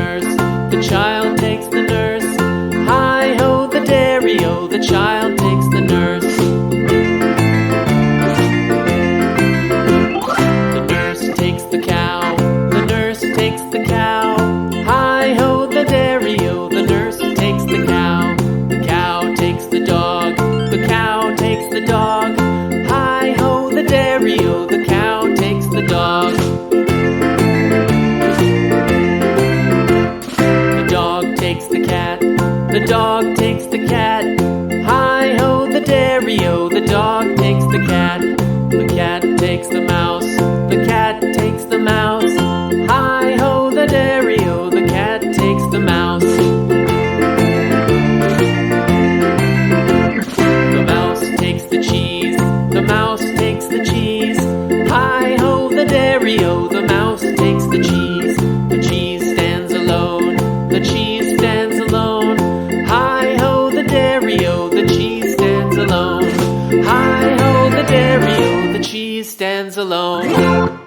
nurse. The child takes the nurse. Hi-ho, the dairy-o, the child takes the nurse. The nurse takes the cow. The nurse takes the cow. Hi-ho, the dairy-o, the nurse takes the cow. The cow takes the dog. The cow takes the dog. Hi-ho, the dairy-o, the cow takes the dog. The dog takes the cat. The dog takes the cat. Hi-ho, the dairy-o, the dog takes the cat. The cat takes the mouse. The cat takes the mouse. Hi-ho, the dairy-o, the cat takes the mouse. The mouse takes the cheese. The mouse takes the cheese. Hi-ho, the dairy-o, the mouse takes the cheese. The cheese stands alone. The cheese stands alone. Hi-ho, the dairy-o, the cheese stands alone. Hi-ho, the dairy-o, the cheese stands alone.